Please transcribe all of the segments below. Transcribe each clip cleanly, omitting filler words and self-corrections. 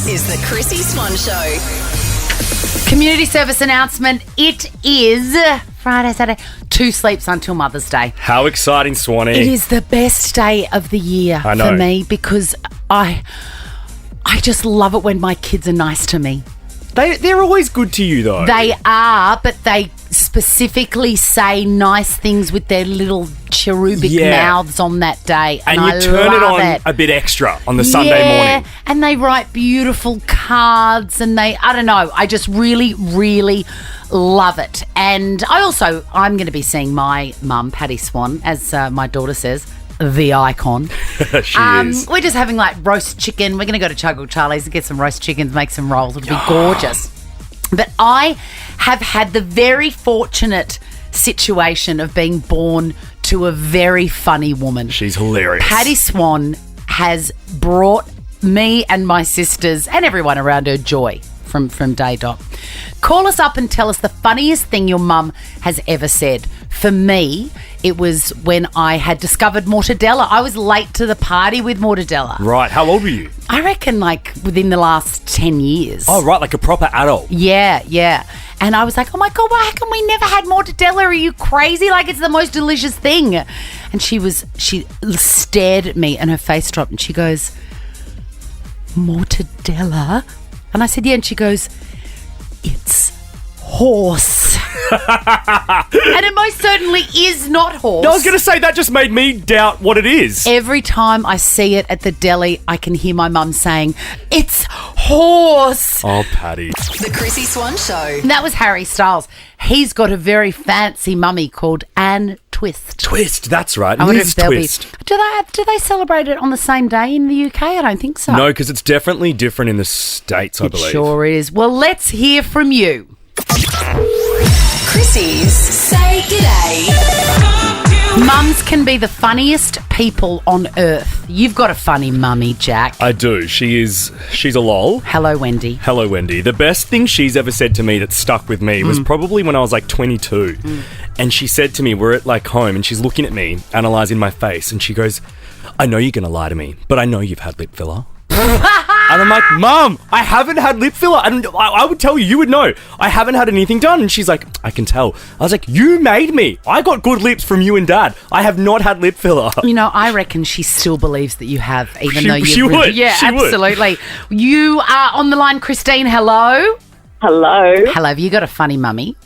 This is the Chrissy Swan Show. Community service announcement. It is Friday, Saturday. 2 sleeps until Mother's Day. How exciting, Swanee. It is the best day of the year for me because I just love it when my kids are nice to me. They're always good to you, though. They are, but they specifically say nice things with their little cherubic mouths on that day. And I you turn it love on a bit extra on the Sunday morning. And they write beautiful cards and I don't know, I just really, really love it. And I'm going to be seeing my mum, Patty Swan, as my daughter says, the icon. She is. We're just having like roast chicken. We're going to go to Chuggle Charlie's and get some roast chickens, make some rolls. It'll be gorgeous. But I have had the very fortunate situation of being born to a very funny woman. She's hilarious. Patty Swan has brought me and my sisters and everyone around her joy from day dot. Call us up and tell us the funniest thing your mum has ever said. For me, it was when I had discovered mortadella. I was late to the party with mortadella. Right. How old were you? I reckon like within the last 10 years. Oh, right. Like a proper adult. Yeah. And I was like, oh my God, why come we never had mortadella? Are you crazy? Like it's the most delicious thing. And she stared at me and her face dropped and she goes, mortadella? And I said, yeah. And she goes, it's horse. And it most certainly is not horse. No, I was going to say that just made me doubt what it is. Every time I see it at the deli, I can hear my mum saying, it's horse. Oh, Patty. The Chrissy Swan Show. And that was Harry Styles. He's got a very fancy mummy called Anne Twist. Twist, that's right. I wonder Liz if they'll Twist. Do they celebrate it on the same day in the UK? I don't think so. No, because it's definitely different in the States, I believe. It sure is. Well, let's hear from you. Chrissy's Say G'day. Mums can be the funniest people on earth. You've got a funny mummy, Jack. I do. She's a lol. Hello, Wendy. Hello, Wendy. The best thing she's ever said to me that stuck with me was probably when I was like 22. And she said to me, we're at like home and she's looking at me, analysing my face, and she goes, I know you're going to lie to me, but I know you've had lip filler. And I'm like, Mum, I haven't had lip filler. And I would tell you, you would know. I haven't had anything done. And she's like, I can tell. I was like, you made me. I got good lips from you and Dad. I have not had lip filler. You know, I reckon she still believes that you have, even though you... She would. Yeah, she absolutely. Would. You are on the line, Christine. Hello. Hello. Hello. Have you got a funny mummy?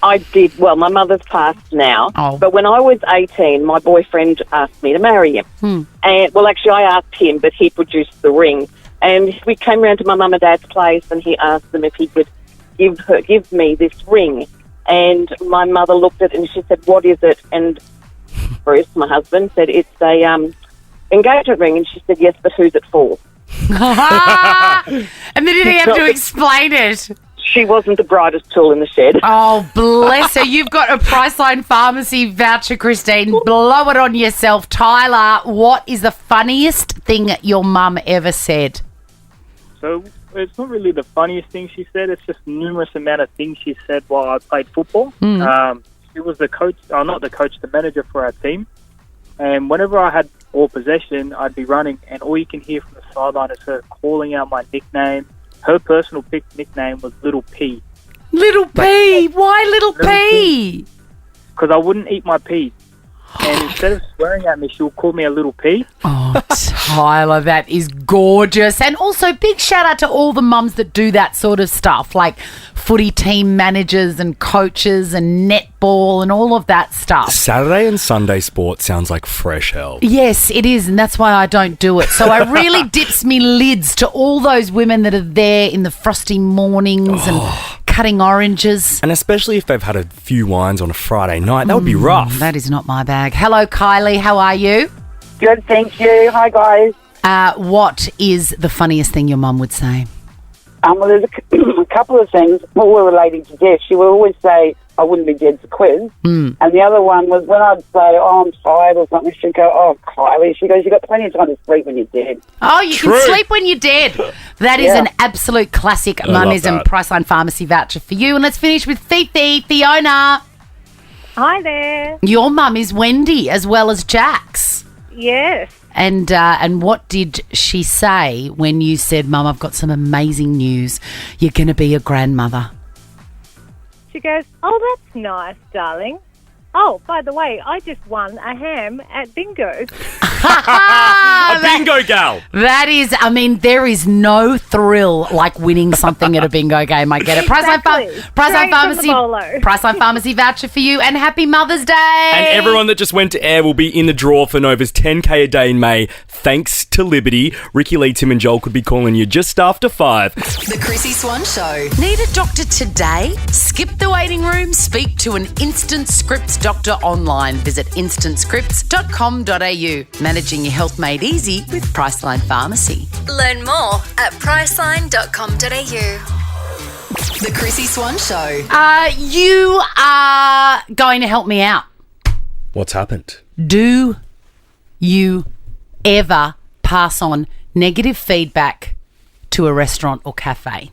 I did. Well, my mother's passed now. Oh. But when I was 18, my boyfriend asked me to marry him. And well, actually, I asked him, but he produced the ring. And we came round to my mum and dad's place, and he asked them if he could give me this ring. And my mother looked at it and she said, "What is it?" And Bruce, my husband, said, "It's a engagement ring." And she said, "Yes, but who's it for?" And then did he have to explain it? She wasn't the brightest tool in the shed. Oh, bless her. You've got a Priceline Pharmacy voucher, Christine. Blow it on yourself. Tyler, what is the funniest thing your mum ever said? So it's not really the funniest thing she said. It's just numerous amount of things she said while I played football. She was the coach, not the coach, the manager for our team. And whenever I had all possession, I'd be running, and all you can hear from the sideline is her calling out my nickname. Her personal nickname was Little P. Little P? Why Little P? Because I wouldn't eat my peas. And instead of swearing at me, she would call me a little P. Oh, Tyler, that is gorgeous. And also, big shout out to all the mums that do that sort of stuff, like footy team managers and coaches and netball and all of that stuff. Saturday and Sunday sport sounds like fresh hell. Yes, it is, and that's why I don't do it. So I really dips me lids to all those women that are there in the frosty mornings and cutting oranges. And especially if they've had a few wines on a Friday night, that would be rough. That is not my bag. Hello, Kylie. How are you? Good, thank you. Hi, guys. What is the funniest thing your mum would say? Well, there's a couple of things. Well, we're relating to death. She would always say, I wouldn't be dead for quiz. And the other one was when I'd say, oh, I'm tired or something, she'd go, oh, Kylie. She goes, you've got plenty of time to sleep when you're dead. Oh, you can sleep when you're dead. That is an absolute classic mumism. Priceline Pharmacy voucher for you. And let's finish with Fiona. Hi there. Your mum is Wendy as well as Jax. Yes. And what did she say when you said, Mum, I've got some amazing news. You're going to be a grandmother? She goes, oh, that's nice, darling. Oh, by the way, I just won a ham at bingo. A bingo gal. That is, I mean, there is no thrill like winning something at a bingo game. I get it. Exactly. Priceline Pharmacy voucher for you, and happy Mother's Day. And everyone that just went to air will be in the draw for Nova's 10K a day in May. Thanks to Liberty. Ricky Lee, Tim and Joel could be calling you just after 5. The Chrissy Swan Show. Need a doctor today? Skip the waiting room. Speak to an Instant Scripts doctor online. Visit instantscripts.com.au. Managing your health made easy with Priceline Pharmacy. Learn more at priceline.com.au. The Chrissy Swan Show. You are going to help me out. What's happened? Do you ever pass on negative feedback to a restaurant or cafe?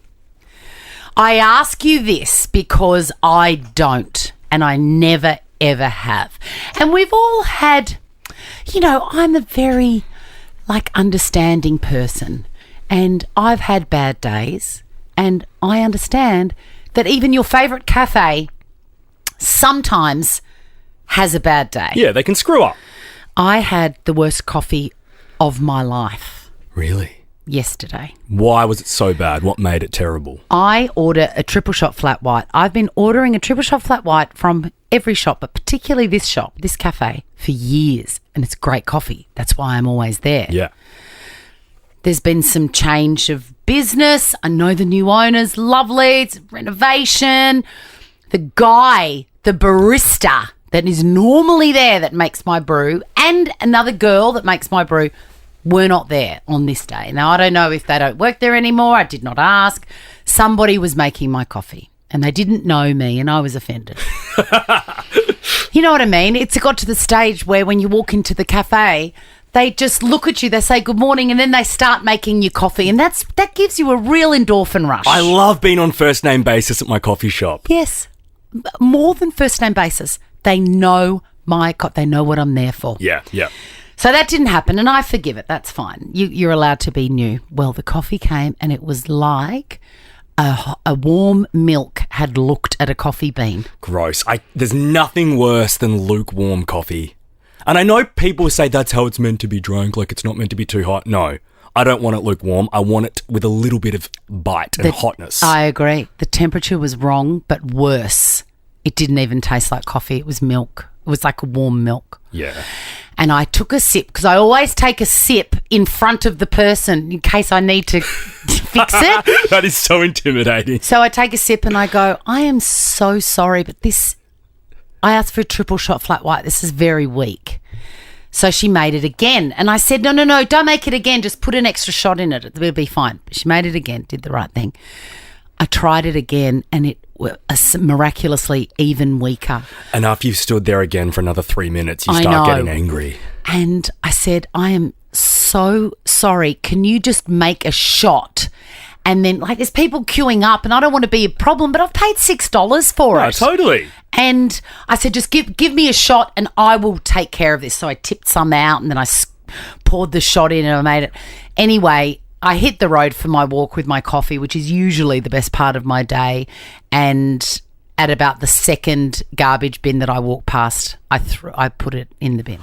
I ask you this because I don't, and I never, ever have. And we've all had, I'm a very, understanding person, and I've had bad days, and I understand that even your favourite cafe sometimes has a bad day. Yeah, they can screw up. I had the worst coffee of my life Really? yesterday. Why was it so bad? What made it terrible? I order a triple shot flat white. I've been ordering a triple shot flat white from every shop, but particularly this shop, this cafe, for years. And it's great coffee. That's why I'm always there. Yeah. There's been some change of business. I know the new owners, lovely. It's renovation. The guy, the barista that is normally there that makes my brew, and another girl that makes my brew, were not there on this day. Now, I don't know if they don't work there anymore. I did not ask. Somebody was making my coffee and they didn't know me, and I was offended. You know what I mean? It's got to the stage where when you walk into the cafe, they just look at you, they say good morning, and then they start making you coffee, and that gives you a real endorphin rush. I love being on first name basis at my coffee shop. Yes. More than first name basis. They know they know what I'm there for. Yeah, yeah. So that didn't happen, and I forgive it. That's fine. You're allowed to be new. Well, the coffee came, and it was like a warm milk had looked at a coffee bean. Gross. There's nothing worse than lukewarm coffee. And I know people say that's how it's meant to be drunk, like it's not meant to be too hot. No, I don't want it lukewarm. I want it with a little bit of bite and hotness. I agree. The temperature was wrong, but worse. It didn't even taste like coffee. It was milk. It was like a warm milk. Yeah. And I took a sip, because I always take a sip in front of the person in case I need to fix it. That is so intimidating. So I take a sip and I go, I am so sorry, but I asked for a triple shot flat white. This is very weak. So she made it again. And I said, no, don't make it again. Just put an extra shot in it. It'll be fine. But she made it again, did the right thing. I tried it again, and it was miraculously even weaker. And after you've stood there again for another 3 minutes, you start getting angry. And I said, I am so sorry. Can you just make a shot? And then, there's people queuing up, and I don't want to be a problem, but I've paid $6 for it. Totally. And I said, just give me a shot, and I will take care of this. So I tipped some out, and then I poured the shot in, and I made it. Anyway, I hit the road for my walk with my coffee, which is usually the best part of my day. And at about the second garbage bin that I walked past, I put it in the bin.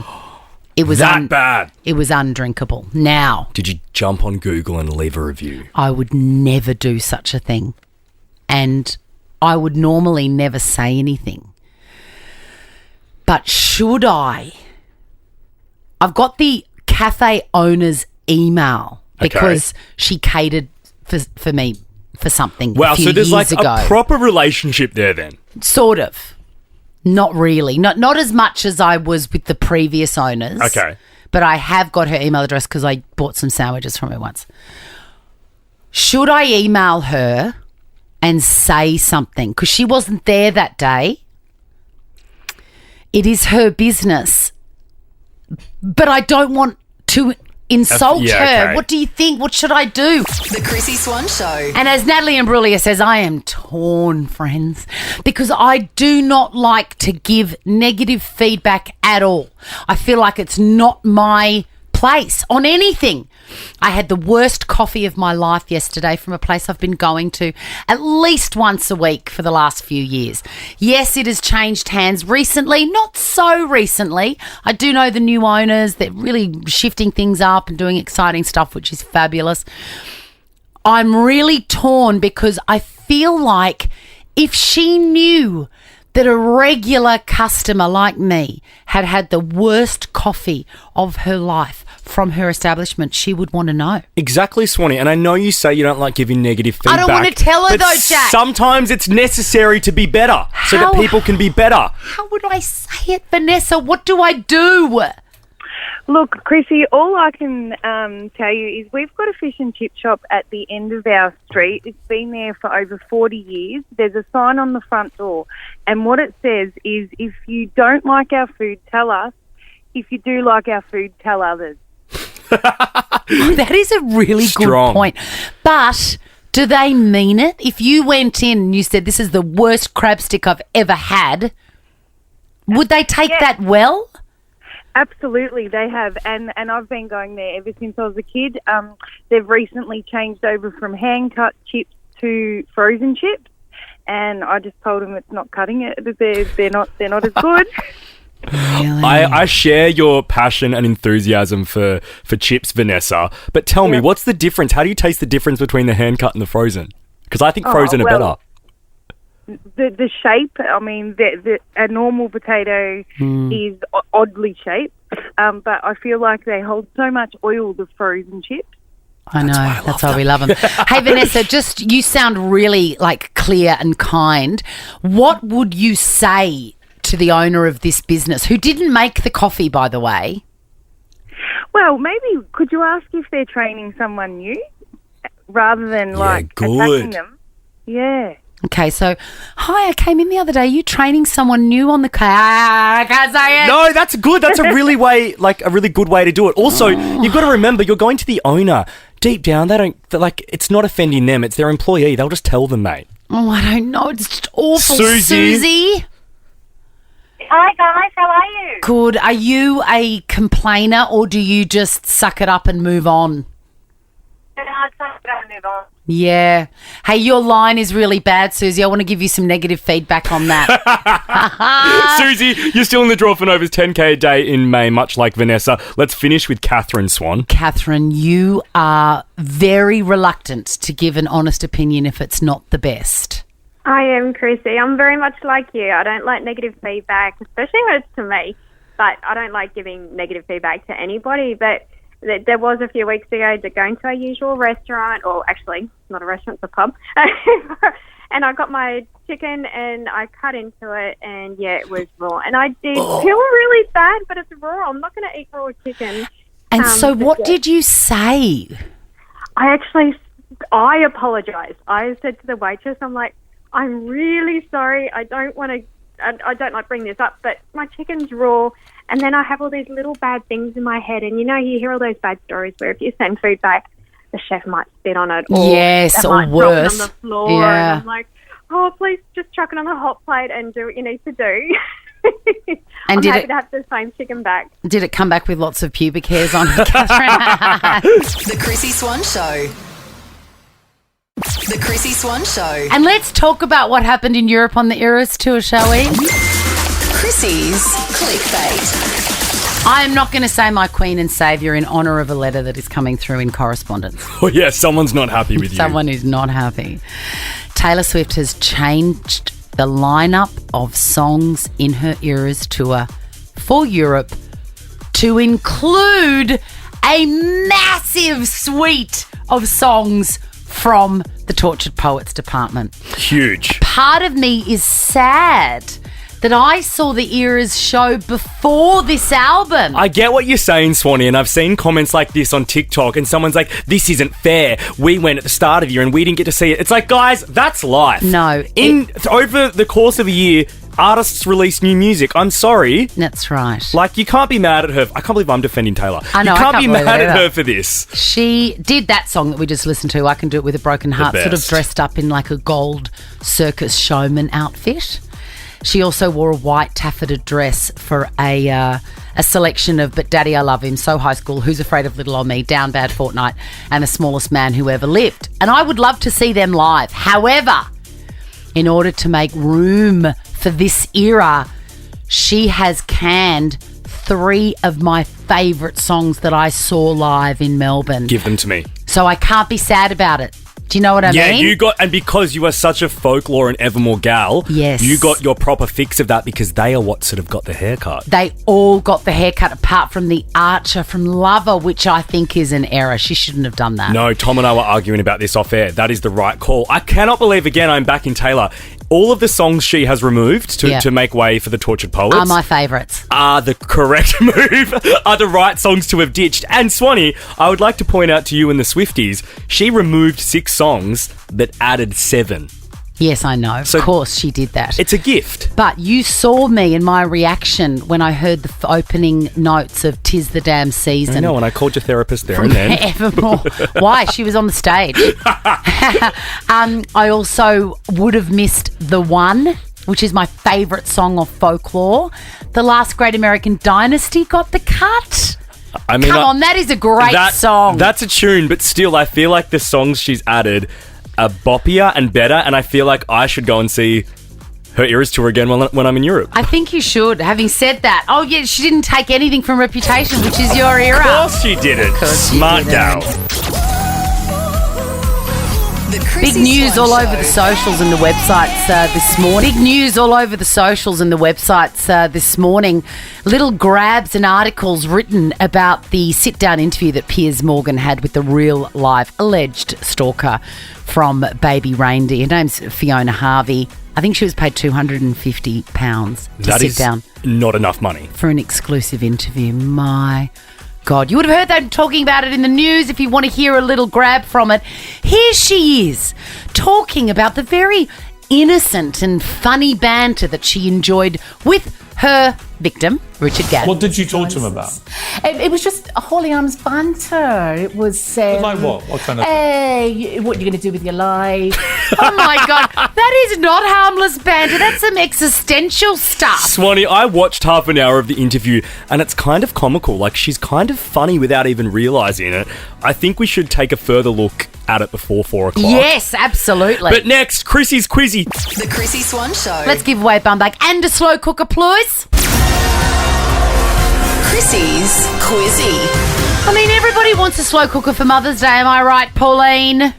It was that bad. It was undrinkable. Now, did you jump on Google and leave a review? I would never do such a thing. And I would normally never say anything. But should I? I've got the cafe owner's email. Because she catered for me for something. Wow, a few so there's years ago. a proper relationship there then? Sort of. Not really. Not as much as I was with the previous owners. Okay. But I have got her email address because I bought some sandwiches from her once. Should I email her and say something? Because she wasn't there that day. It is her business. But I don't want to insult her. Okay. What do you think? What should I do? The Chrissy Swan Show. And as Natalie Imbruglia says, I am torn, friends, because I do not like to give negative feedback at all. I feel like it's not my place on anything. I had the worst coffee of my life yesterday from a place I've been going to at least once a week for the last few years. Yes, it has changed hands recently, not so recently. I do know the new owners. They're really shifting things up and doing exciting stuff, which is fabulous. I'm really torn because I feel like if she knew that a regular customer like me had had the worst coffee of her life from her establishment, she would want to know. Exactly, Swanee. And I know you say you don't like giving negative feedback. I don't want to tell her but though, Jack. Sometimes it's necessary to be better so that people can be better. How would I say it, Vanessa? What do I do? Look, Chrissy, all I can tell you is we've got a fish and chip shop at the end of our street. It's been there for over 40 years. There's a sign on the front door, and what it says is, if you don't like our food, tell us. If you do like our food, tell others. That is a really Strong. good point. But do they mean it? If you went in and you said, this is the worst crab stick I've ever had, would they take that well? Absolutely, they have, and I've been going there ever since I was a kid. They've recently changed over from hand-cut chips to frozen chips, and I just told them it's not cutting it. They're not as good. Really? I share your passion and enthusiasm for chips, Vanessa. But tell me, what's the difference? How do you taste the difference between the hand-cut and the frozen? Because I think frozen are better. The shape, I mean, a normal potato is oddly shaped, but I feel like they hold so much oil, the frozen chips. I know. That's why we love them. Hey, Vanessa, you sound really clear and kind. What would you say to the owner of this business, who didn't make the coffee, by the way? Well, maybe could you ask if they're training someone new rather than attacking them? Yeah. Okay, so, hi, I came in the other day. You training someone new on the car? I can't say it. No, that's good. That's a really good way to do it. Also, you've got to remember, you're going to the owner. Deep down, it's not offending them. It's their employee. They'll just tell them, mate. Oh, I don't know. It's just awful. Susie. Hi guys, how are you? Good. Are you a complainer or do you just suck it up and move on? I'd move on. Yeah. Hey, your line is really bad, Susie. I want to give you some negative feedback on that. Susie, you're still in the draw for Nova's 10K a day in May, much like Vanessa. Let's finish with Catherine Swan. Catherine, you are very reluctant to give an honest opinion if it's not the best. I am, Chrissy. I'm very much like you. I don't like negative feedback, especially when it's to me. But I don't like giving negative feedback to anybody. But there was a few weeks ago going to our usual restaurant, or actually, not a restaurant, it's a pub. And I got my chicken and I cut into it and, it was raw. And I did feel really bad, but it's raw. I'm not going to eat raw chicken. And so what did you say? I apologised. I said to the waitress, I'm like, I'm really sorry. I don't like bringing this up, but my chicken's raw. And then I have all these little bad things in my head. And, you hear all those bad stories where if you send food back, the chef might spit on it. Or yes, or worse. Drop it on the floor. Yeah. And I'm like, please just chuck it on the hot plate and do what you need to do. And I'm happy to have the same chicken back. Did it come back with lots of pubic hairs on it, Catherine? The Chrissy Swan Show. The Chrissy Swan Show. And let's talk about what happened in Europe on the Eras tour, shall we? Chrissy's clickbait. I am not going to say my queen and saviour in honour of a letter that is coming through in correspondence. Oh, yeah, someone's not happy with you. Someone is not happy. Taylor Swift has changed the lineup of songs in her Eras tour for Europe to include a massive suite of songs from the Tortured Poets department. Huge. Part of me is sad that I saw the Eras show before this album. I get what you're saying, Swanee, and I've seen comments like this on TikTok, and someone's like, this isn't fair. We went at the start of the year and we didn't get to see it. It's like, guys, that's life. No. Over the course of a year, artists release new music. I'm sorry. That's right. Like, you can't be mad at her. I can't believe I'm defending Taylor. I know, you can't be mad at either. her for this. She did that song that we just listened to, I Can Do It With a Broken Heart, sort of dressed up in like a gold circus showman outfit. She also wore a white taffeta dress for a a selection of But Daddy I Love Him, So High School, Who's Afraid of Little Old Me, Down Bad Fortnight, and The Smallest Man Who Ever Lived. And I would love to see them live. However, in order to make room for this era, she has canned 3 of my favourite songs that I saw live in Melbourne. Give them to me. So I can't be sad about it. Do you know what I mean? And because you are such a folklore and Evermore gal, Yes. you got your proper fix of that because they are what sort of got the haircut. They all got the haircut apart from the Archer from Lover, which I think is an error. She shouldn't have done that. No, Tom and I were arguing about this off air. That is the right call. I cannot believe, again, I'm back in Taylor. All of the songs she has removed to make way for the Tortured Poets Are my favourites. are the correct move, are the right songs to have ditched. And Swanee, I would like to point out to you and the Swifties, she removed 6 songs but added 7. Yes, I know. So- of course she did that. It's a gift. But you saw me in my reaction when I heard the opening notes of 'Tis the Damn Season. I know, and I called your therapist there and then. Evermore. Why? She was on the stage. I also would have missed The One, which is my favourite song of folklore. The Last Great American Dynasty got the cut. I mean, Come on, that is a great song. That's a tune, but still, I feel like the songs she's added are boppier and better, and I feel like I should go and see her Eras tour again when I'm in Europe. I think you should. Having said that, oh yeah, she didn't take anything from Reputation, which is your era. Of course she didn't. Smart gal. The Chrissy Big news Swan all Show. over the socials and the websites this morning. Big news all over the socials and the websites this morning. Little grabs and articles written about the sit-down interview that Piers Morgan had with the real life alleged stalker from Baby Reindeer. Her name's Fiona Harvey. I think she was paid £250 to That sit is down not enough money. for an exclusive interview. My God, you would have heard them talking about it in the news if you want to hear a little grab from it. Here she is talking about the very innocent and funny banter that she enjoyed with her victim, Richard Gadd. What did you talk to him about? It was just a holy arms banter. It was Like what? What kind of? hey, what are you going to do with your life? Oh my God, that is not harmless banter. That's some existential stuff. Swanee, I watched half an hour of the interview and it's kind of comical. Like, she's kind of funny without even realising it. I think we should take a further look at it before 4 o'clock. Yes, absolutely. But next, Chrissy's Quizzy. The Chrissy Swan Show. Let's give away a bum bag and a slow cooker, please. Chrissy's Quizzy. I mean, everybody wants a slow cooker for Mother's Day. Am I right, Pauline?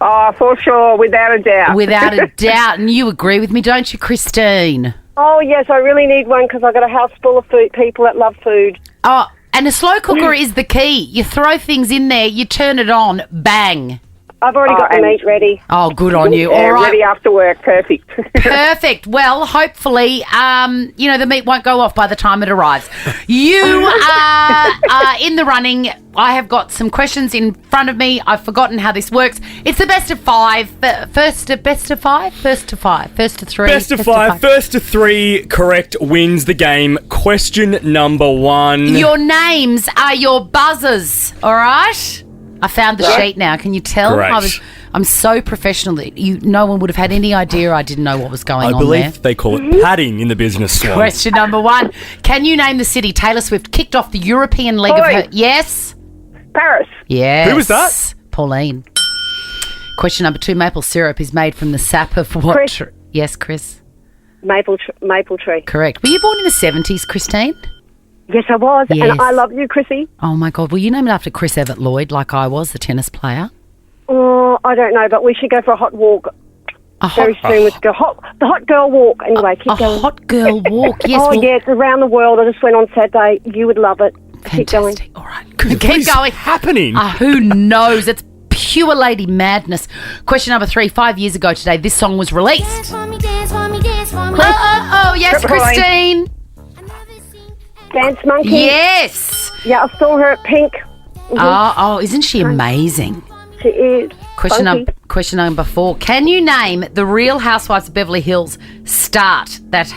Oh, for sure, without a doubt. Without a doubt. And you agree with me, don't you, Christine? Oh, yes, I really need one because I've got a house full of people that love food. Oh, and a slow cooker is the key. You throw things in there, you turn it on, bang. I've already got the meat ready. Oh, good on you. Yeah, All right. ready after work. Perfect. Perfect. Well, hopefully, the meat won't go off by the time it arrives. You are in the running. I have got some questions in front of me. I've forgotten how this works. It's the best of 5. Best to 5? First to 5. First to 3. Best of 5, first to 3 correct wins the game. Question number 1. Your names are your buzzers, all right? I found the sheet now. Can you tell? Great. I'm so professional that no one would have had any idea I didn't know what was going I on believe there. they call it padding in the business, Swan. Question number 1. Can you name the city Taylor Swift kicked off the European League of Oi. her... Yes? Paris. Yes. Who was that? Pauline. Question number 2. Maple syrup is made from the sap of what... Chris. Yes, Chris. Maple tree. Correct. Were you born in the 70s, Christine? Yes, I was. Yes. And I love you, Chrissy. Oh, my God. Well, you named it after Chris Evert Lloyd, like I was, the tennis player. Oh, I don't know, but we should go for a hot walk A hot, very soon. Let's go. The hot girl walk. Anyway, keep a going. hot girl walk. Yes. Oh, well, yeah, it's around the world. I just went on Saturday. You would love it. Keep going. Fantastic. All right. What Keep is going. happening? Who knows? It's pure lady madness. Question number 3. 5 years ago today, this song was released. Oh, yes, Triple Line. Christine. Dance Monkey. Yes. Yeah, I saw her at Pink. Oh, isn't she amazing? She is. Funky. Question number 4. Can you name the Real Housewives of Beverly Hills star that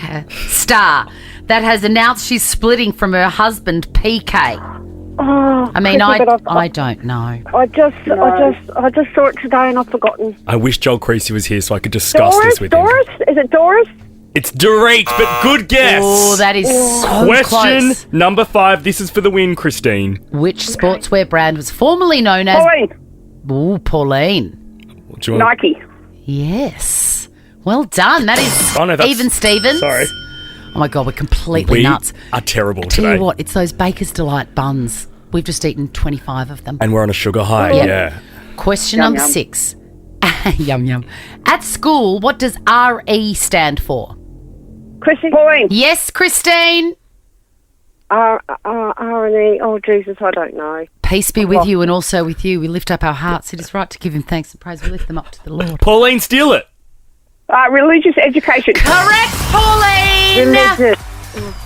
has announced she's splitting from her husband PK? Oh, I mean, Chrissy, but I don't know. I just saw it today and I've forgotten. I wish Joel Creasy was here so I could discuss Doris? this with him. Is it Doris? It's Dorit, but good guess. Oh, that is so Question close. number 5. This is for the win, Christine. Which sportswear brand was formerly known as... Ooh, Pauline. Do you want- Nike. Yes. Well done. That is Oh, no, that's- Even Stevens. Sorry. Oh, my God, we're completely We nuts. are terrible Tell today. you what, it's those Baker's Delight buns. We've just eaten 25 of them. And we're on a sugar high, Yep. yeah. Question Yum, number yum. 6. Yum, yum. At school, what does RE stand for? Chrissy. Pauline. Yes, Christine. R&E. Oh, Jesus, I don't know. Peace be with you and also with you. We lift up our hearts. It is right to give him thanks and praise. We lift them up to the Lord. Pauline, steal it. Religious education. Correct, Pauline. Religious.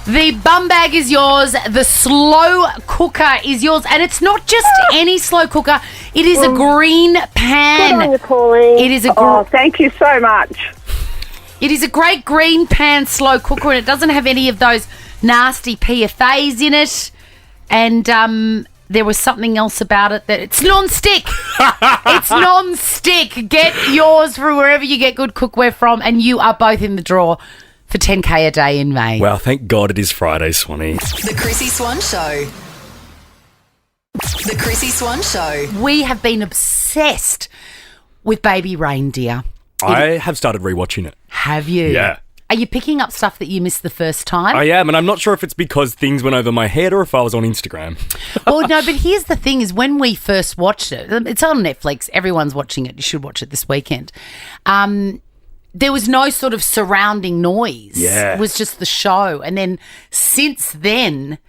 The bum bag is yours. The slow cooker is yours. And it's not just any slow cooker. It is a green pan. Good on you, Pauline. It is a thank you so much. It is a great green pan slow cooker, and it doesn't have any of those nasty PFAs in it. And there was something else about it that it's non-stick. It's non-stick. Get yours from wherever you get good cookware from, and you are both in the draw for 10K a day in May. Wow, thank God it is Friday, Swanee. The Chrissy Swan Show. The Chrissy Swan Show. We have been obsessed with Baby Reindeer. I have started rewatching it. Have you? Yeah. Are you picking up stuff that you missed the first time? I am, and I'm not sure if it's because things went over my head or if I was on Instagram. Well, no, but here's the thing is when we first watched it, it's on Netflix. Everyone's watching it. You should watch it this weekend. There was no sort of surrounding noise. Yeah. It was just the show. And then since then,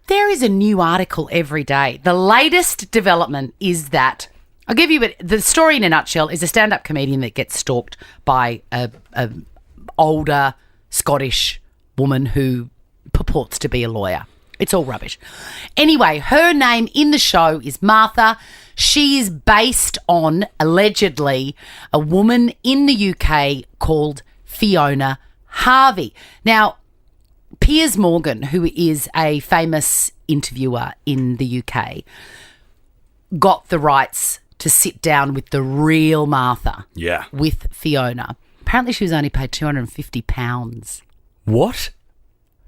there is a new article every day. The latest development is that, I'll give you the story in a nutshell, is a stand-up comedian that gets stalked by a older Scottish woman who purports to be a lawyer. It's all rubbish. Anyway, her name in the show is Martha. She is based on, allegedly, a woman in the UK called Fiona Harvey. Now, Piers Morgan, who is a famous interviewer in the UK, got the rights to sit down with the real Martha. Yeah. With Fiona. Apparently she was only paid £250. What?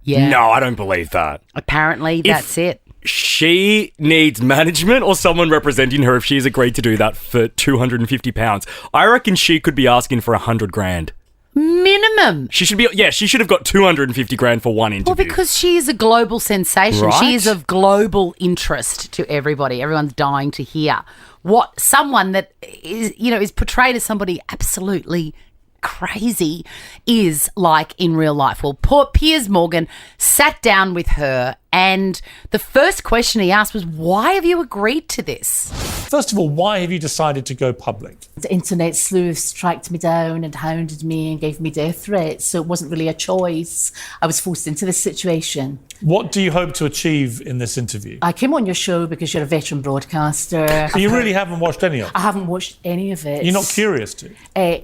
Yeah. No, I don't believe that. Apparently that's it. She needs management or someone representing her if she's agreed to do that for £250. I reckon she could be asking for $100,000. Minimum. She should have got $250,000 for one interview. Well, because she is a global sensation. Right? She is of global interest to everybody. Everyone's dying to hear what someone that is portrayed as somebody absolutely crazy is like in real life. Well, poor Piers Morgan sat down with her, and the first question he asked was, why have you agreed to this? First of all, why have you decided to go public? The internet sleuths tracked me down and hounded me and gave me death threats, so it wasn't really a choice. I was forced into this situation. What do you hope to achieve in this interview? I came on your show because you're a veteran broadcaster. So you really haven't watched any of it? I haven't watched any of it. You're not curious to?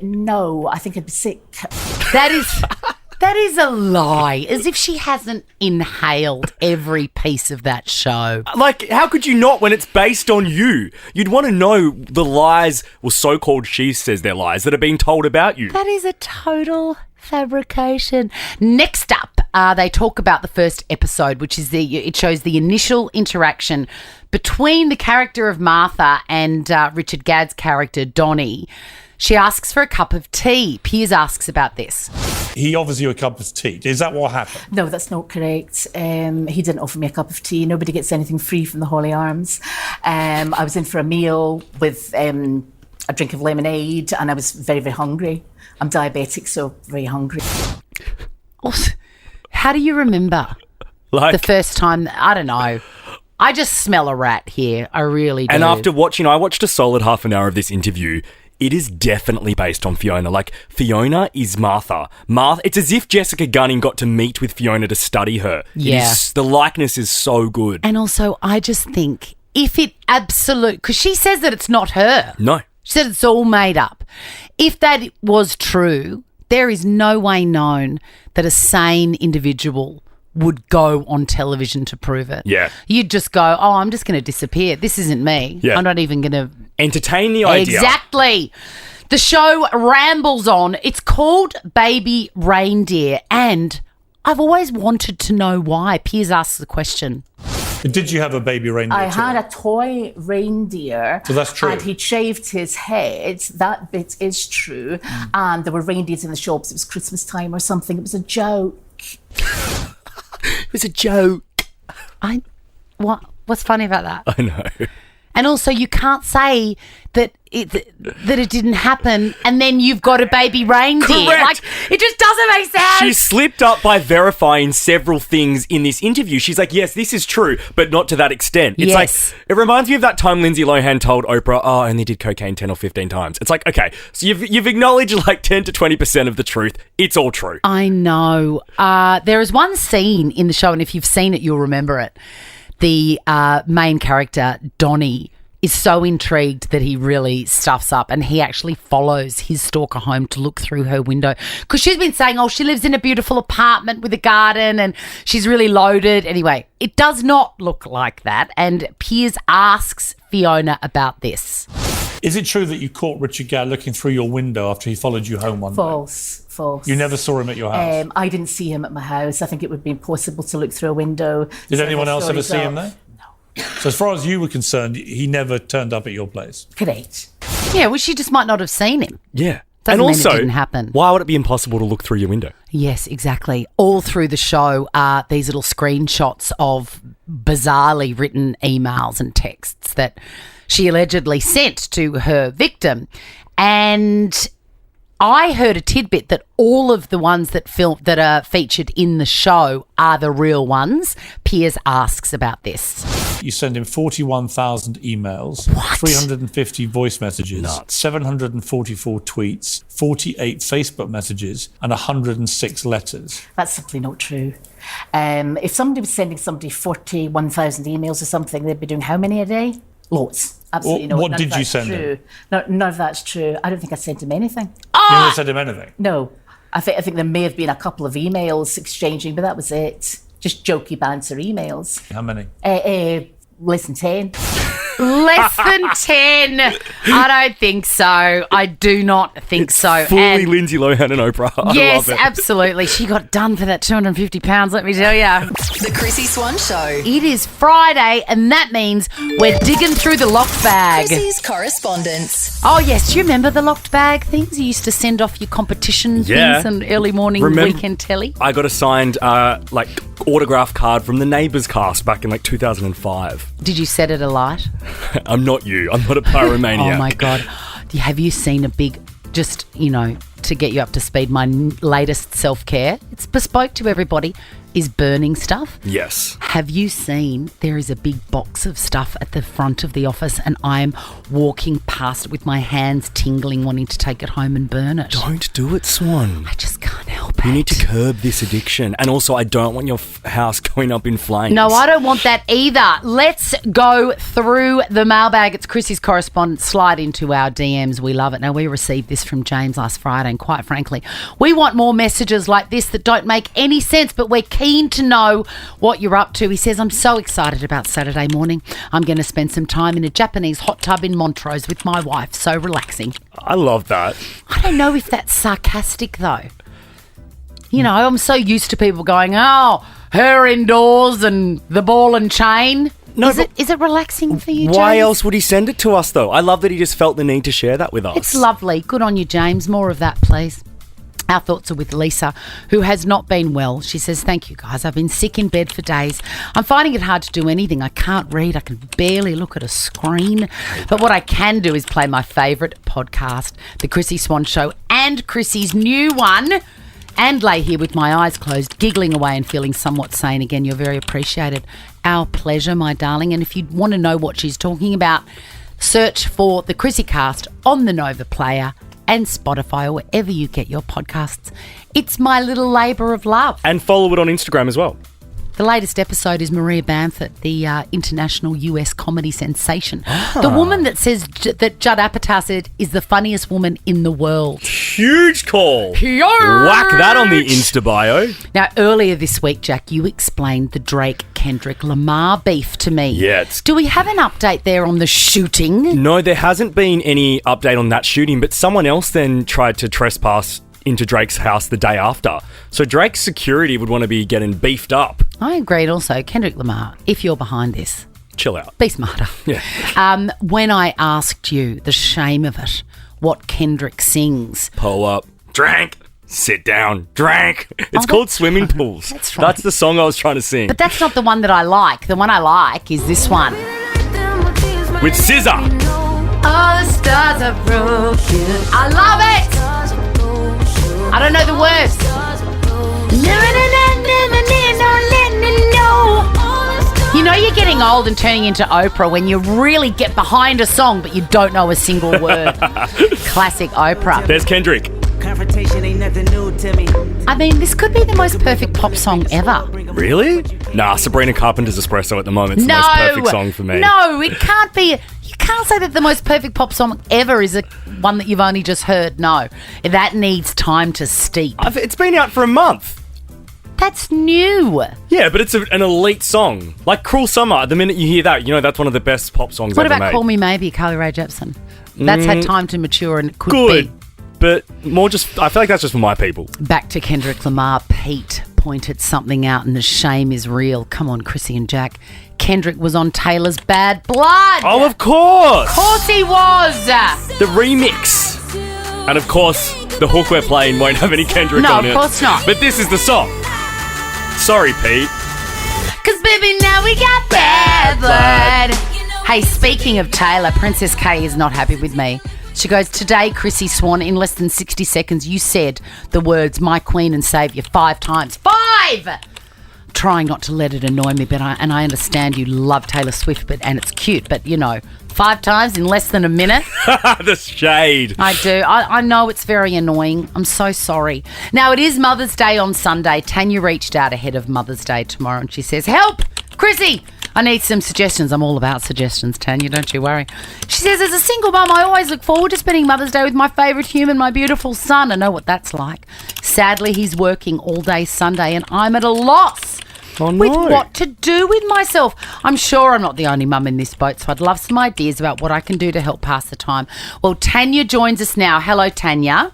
No, I think I'd be sick. That is a lie, as if she hasn't inhaled every piece of that show. Like, how could you not when it's based on you? You'd want to know the lies, or so-called she says they're lies, that are being told about you. That is a total fabrication. Next up, they talk about the first episode, which is it shows the initial interaction between the character of Martha and Richard Gadd's character, Donnie. She asks for a cup of tea. Piers asks about this. He offers you a cup of tea. Is that what happened? No, that's not correct. He didn't offer me a cup of tea. Nobody gets anything free from the Holy Arms. I was in for a meal with a drink of lemonade, and I was very, very hungry. I'm diabetic, so very hungry. Also, how do you remember the first time? I don't know. I just smell a rat here. I really do. And after I watched a solid half an hour of this interview. It is definitely based on Fiona. Like, Fiona is Martha. It's as if Jessica Gunning got to meet with Fiona to study her. Yeah. The likeness is so good. And also, I just think if it because she says that it's not her. No. She said it's all made up. If that was true, there is no way known that a sane individual would go on television to prove it. Yeah. You'd just go, oh, I'm just going to disappear. This isn't me. Yeah. I'm not even going to entertain the idea. Exactly. The show rambles on. It's called Baby Reindeer, and I've always wanted to know why. Piers asks the question. Did you have a baby reindeer? I had a toy reindeer. So that's true. And he'd shaved his head. That bit is true. And there were reindeers in the shops. It was Christmas time or something. It was a joke. It was a joke. What's funny about that? I know. And also, you can't say that it didn't happen, and then you've got a baby reindeer. Correct. Like, it just doesn't make sense. She slipped up by verifying several things in this interview. She's like, yes, this is true, but not to that extent. It's Yes. like, it reminds me of that time Lindsay Lohan told Oprah, oh, I only did cocaine 10 or 15 times. It's like, okay, so you've acknowledged like 10 to 20% of the truth. It's all true. I know. There is one scene in the show, and if you've seen it, you'll remember it. The main character, Donnie, is so intrigued that he really stuffs up, and he actually follows his stalker home to look through her window because she's been saying, oh, she lives in a beautiful apartment with a garden and she's really loaded. Anyway, it does not look like that, and Piers asks Fiona about this. Is it true that you caught Richard Gere looking through your window after he followed you home one day? False. You never saw him at your house? I didn't see him at my house. I think it would be impossible to look through a window. Did anyone else ever Stories see him up. there? No. So as far as you were concerned, he never turned up at your place? Correct. Yeah, well, she just might not have seen him. Yeah. Doesn't and mean also, it didn't happen. Why would it be impossible to look through your window? Yes, exactly. All through the show are these little screenshots of bizarrely written emails and texts that she allegedly sent to her victim. And I heard a tidbit that all of the ones that are featured in the show are the real ones. Piers asks about this. You send him 41,000 emails, What? 350 voice messages, Nuts. 744 tweets, 48 Facebook messages, and 106 letters. That's simply not true. If somebody was sending somebody 41,000 emails or something, they'd be doing how many a day? Lots. Absolutely What not. None did of you that's send true. him? No, none of that's true. I don't think I sent him anything. You never sent him anything? No. I think there may have been a couple of emails exchanging, but that was it. Just jokey banter emails. How many? Less than 10. Less than 10. I don't think so. I do not think so. Fully And Lindsay Lohan and Oprah. I yes, love it. absolutely. She got done for that £250, let me tell you. The Chrissy Swan Show. It is Friday, and that means we're digging through the locked bag. Chrissy's correspondence. Oh, yes. Do you remember the locked bag things? You used to send off your competition Yeah. things and early morning weekend telly. I got a signed autograph card from the Neighbours cast back in 2005. Did you set it alight? I'm not you. I'm not a pyromaniac. Oh, my God. Have you seen a big, just, to get you up to speed, my latest self-care, it's bespoke to everybody, is burning stuff. Yes. Have you seen there is a big box of stuff at the front of the office and I'm walking past it with my hands tingling, wanting to take it home and burn it? Don't do it, Swan. I just can't help it. You need to curb this addiction. And also, I don't want your house going up in flames. No, I don't want that either. Let's go through the mailbag. It's Chrissy's correspondence. Slide into our DMs. We love it. Now, we received this from James last Friday, and quite frankly, we want more messages like this that don't make any sense, but we're keen to know what you're up to. He says, I'm so excited about Saturday morning. I'm going to spend some time in a Japanese hot tub in Montrose with my wife. So relaxing. I love that. I don't know if that's sarcastic, though. I'm so used to people going, oh, her indoors and the ball and chain. No, is it relaxing for you, James? Why else would he send it to us, though? I love that he just felt the need to share that with us. It's lovely. Good on you, James. More of that, please. Our thoughts are with Lisa, who has not been well. She says, thank you, guys. I've been sick in bed for days. I'm finding it hard to do anything. I can't read. I can barely look at a screen. But what I can do is play my favourite podcast, The Chrissy Swan Show, and Chrissy's new one, and lay here with my eyes closed, giggling away and feeling somewhat sane again. You're very appreciated. Our pleasure, my darling. And if you want to know what she's talking about, search for The Chrissy Cast on the Nova Player and Spotify or wherever you get your podcasts. It's my little labour of love. And follow it on Instagram as well. The latest episode is Maria Bamford, the international US comedy sensation. The woman that says that Judd Apatow said is the funniest woman in the world. huge call. Huge. Whack that on the Insta bio. Now, earlier this week, Jack, you explained the Drake-Kendrick Lamar beef to me. Yeah. Do we have an update there on the shooting? No, there hasn't been any update on that shooting, but someone else then tried to trespass into Drake's house the day after. So Drake's security would want to be getting beefed up. I agreed also. Kendrick Lamar, if you're behind this, Chill out. be smarter. Yeah. When I asked you, the shame of it, what Kendrick sings. Pull up. Drank. Sit down. Drank. It's called Swimming Pools. That's right. That's the song I was trying to sing. But that's not the one that I like. The one I like is this one. With SZA. All the stars are broken. I love it. I don't know the words. You know you're getting old and turning into Oprah when you really get behind a song but you don't know a single word. Classic Oprah. There's Kendrick. Confrontation ain't nothing new to me. I mean, this could be the most perfect pop song ever. Really? Nah, Sabrina Carpenter's Espresso at the moment is the most perfect song for me. No, it can't be. You can't say that the most perfect pop song ever is one that you've only just heard. No, that needs time to steep. It's been out for a month. That's new. Yeah, but it's an elite song. Like Cruel Summer, the minute you hear that, you know that's one of the best pop songs What ever about made. Call Me Maybe, Carly Rae Jepsen? That's had time to mature and could Good, be. but more just, I feel like that's just for my people. Back to Kendrick Lamar. Pete pointed something out and the shame is real. Come on, Chrissy and Jack. Kendrick was on Taylor's Bad Blood. Oh, of course. Of course he was. The remix. And of course, the hook we're playing won't have any Kendrick No, on it. of course not. But this is the song. Sorry, Pete. Cause baby, now we got bad blood. Hey, speaking of Taylor, Princess K is not happy with me. She goes, today, Chrissy Swan, in less than 60 seconds, you said the words, my queen and saviour, 5 times. 5! Trying not to let it annoy me, but I understand you love Taylor Swift, and it's cute, but, 5 times in less than a minute. The shade. I do. I know it's very annoying. I'm so sorry. Now, it is Mother's Day on Sunday. Tanya reached out ahead of Mother's Day tomorrow and she says, help, Chrissy, I need some suggestions. I'm all about suggestions, Tanya, don't you worry. She says, as a single mum, I always look forward to spending Mother's Day with my favourite human, my beautiful son. I know what that's like. Sadly, he's working all day Sunday and I'm at a loss. Oh, no. With what to do with myself. I'm sure I'm not the only mum in this boat, so I'd love some ideas about what I can do to help pass the time. Well, Tanya joins us now. Hello, Tanya.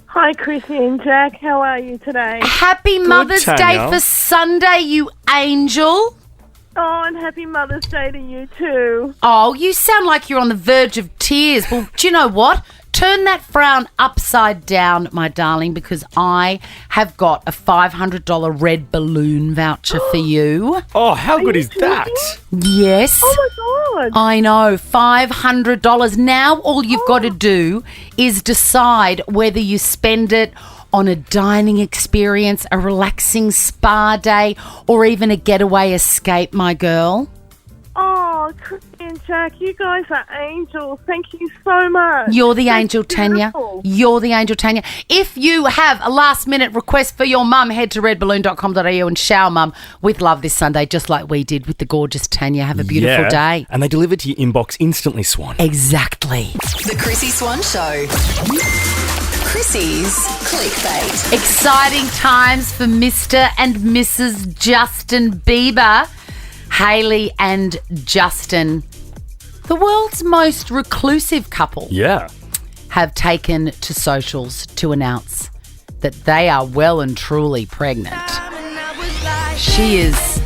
Hi, Chrissy and Jack. How are you today? Happy Mother's Tanya. Day for Sunday, you angel. Oh, and happy Mother's Day to you too. Oh, you sound like you're on the verge of tears. Well, do you know what? Turn that frown upside down, my darling, because I have got a $500 red balloon voucher for you. Oh, how good is that? Yes. Oh my God. I know, $500. Now all you've got to do is decide whether you spend it on a dining experience, a relaxing spa day, or even a getaway escape, my girl. Oh, Chrissy and Jack, you guys are angels. Thank you so much. You're the That's angel, Tanya. beautiful. You're the angel, Tanya. If you have a last-minute request for your mum, head to redballoon.com.au and shower mum with love this Sunday, just like we did with the gorgeous Tanya. Have a beautiful Yeah. day. And they deliver to your inbox instantly, Swan. Exactly. The Chrissy Swan Show. Chrissy's Clickbait. Exciting times for Mr. and Mrs. Justin Bieber. Hailey and Justin, the world's most reclusive couple, Yeah. have taken to socials to announce that they are well and truly pregnant. She is...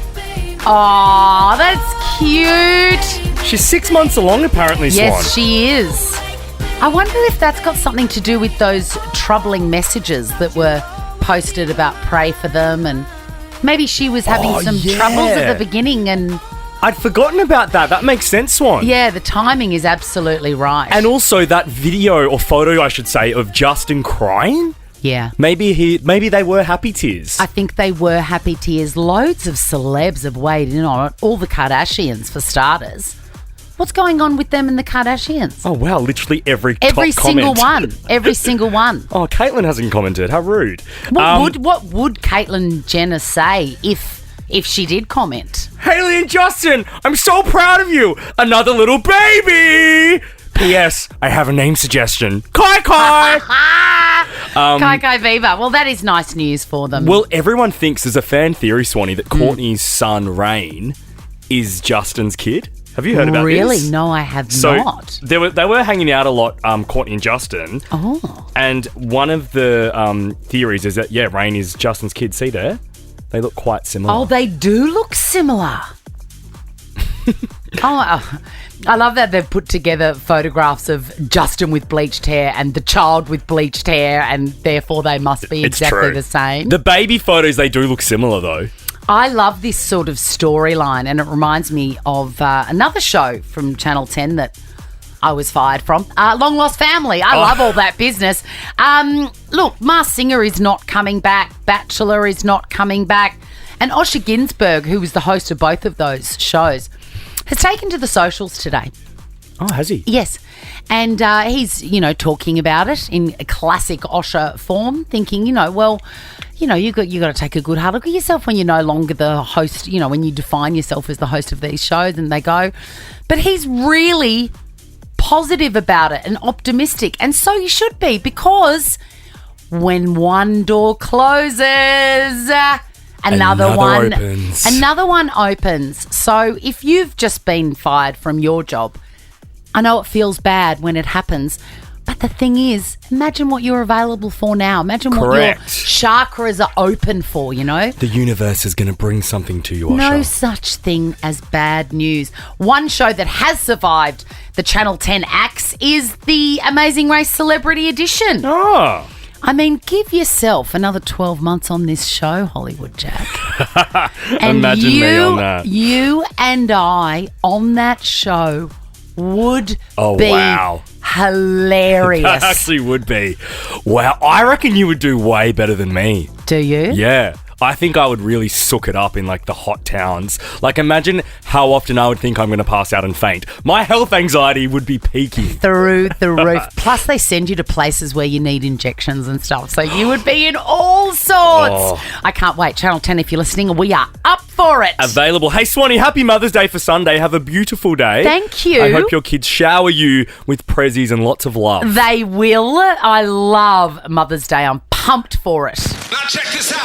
Oh, that's cute. She's 6 months along, apparently, Swan. Yes, she is. I wonder if that's got something to do with those troubling messages that were posted about pray for them, and maybe she was having some troubles at the beginning, and I'd forgotten about that. That makes sense, Swan. yeah, the timing is absolutely right. And also that video or photo, I should say, of Justin crying. yeah. Maybe they were happy tears. I think they were happy tears. Loads of celebs have weighed in on it. All the Kardashians, for starters. What's going on with them and the Kardashians? Oh, wow. Literally every Every top single comment. one. Every single one. Oh, Caitlyn hasn't commented. How rude. What would Caitlyn Jenner say if she did comment? Hailey and Justin, I'm so proud of you. Another little baby. P.S. I have a name suggestion. Kai Kai. Kai Viva. Well, that is nice news for them. Well, everyone thinks, there's a fan theory, Swanee, that Courtney's son, Rain, is Justin's kid. Have you heard about this? Really? No, I have not. They were hanging out a lot, Courtney and Justin. Oh. And one of the theories is that, Rain is Justin's kid. See there? They look quite similar. Oh, they do look similar. I love that they've put together photographs of Justin with bleached hair and the child with bleached hair, and therefore they must be exactly the same. The baby photos, they do look similar, though. I love this sort of storyline, and it reminds me of another show from Channel 10 that I was fired from, Long Lost Family. I love all that business. Look, Masked Singer is not coming back. Bachelor is not coming back. And Osher Günsberg, who was the host of both of those shows, has taken to the socials today. Oh, has he? Yes. And he's, talking about it in a classic Osher form, thinking, you got to take a good hard look at yourself when you're no longer the host, when you define yourself as the host of these shows and they go. But he's really positive about it and optimistic. And so you should be, because when one door closes, another one opens. So if you've just been fired from your job, I know it feels bad when it happens, but the thing is, imagine what you're available for now. Imagine what your chakras are open for, The universe is going to bring something to you, Osher. No such thing as bad news. One show that has survived the Channel 10 axe is the Amazing Race Celebrity Edition. Oh. I mean, give yourself another 12 months on this show, Hollywood Jack. And Imagine me on that. You and I on that show would be hilarious. That actually would be. Wow, I reckon you would do way better than me. Do you? Yeah. I think I would really soak it up in the hot towns. Imagine how often I would think I'm going to pass out and faint. My health anxiety would be peaking. Through the roof. Plus, they send you to places where you need injections and stuff. So you would be in all sorts. Oh. I can't wait. Channel 10, if you're listening, we are up for it. Available. Hey, Swanee, happy Mother's Day for Sunday. Have a beautiful day. Thank you. I hope your kids shower you with prezzies and lots of love. They will. I love Mother's Day. I'm pumped for it. Now check this out.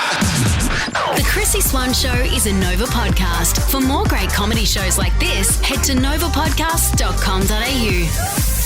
The Chrissy Swan Show is a Nova podcast. For more great comedy shows like this, head to novapodcast.com.au.